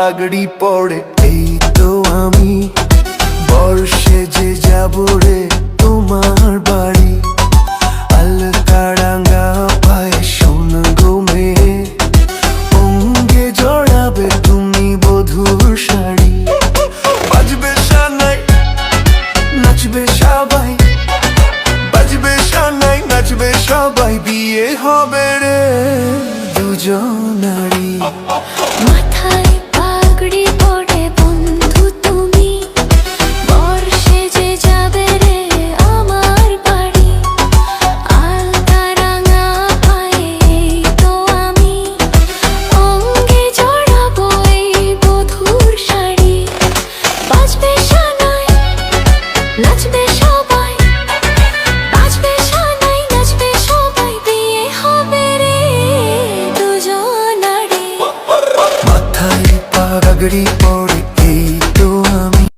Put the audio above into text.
পাগড়ি পড়ে এই তো আমি বর্ষে যে যাব রে তোমার বাড়ি। আলতারাঙ্গা পায়ে সোনা গো মেয়ে, অঙ্গে জড়াবে তুমি বধুর শাড়ি। বাজবে শানাই নাচবে সবাই, বাজবে শানাই নাচবে সবাই, বিয়ে হবে রে দুজনারই। মাথায় পাগড়ি পড়ে বন্ধু তুমি, বর্ষে যে যাবে রে আমার বাড়ি। আলতারাঙ্গা পায়ে এই তো আমি, অঙ্গে জড়াবো এই বধুর শাড়ি। বাজবে শানাই নাচবে সবাই, বাজবে শানাই নাচবে সবাই, বিয়ে হবে রে দুজনারই। মাথায় পাগড়ি পড়ে এই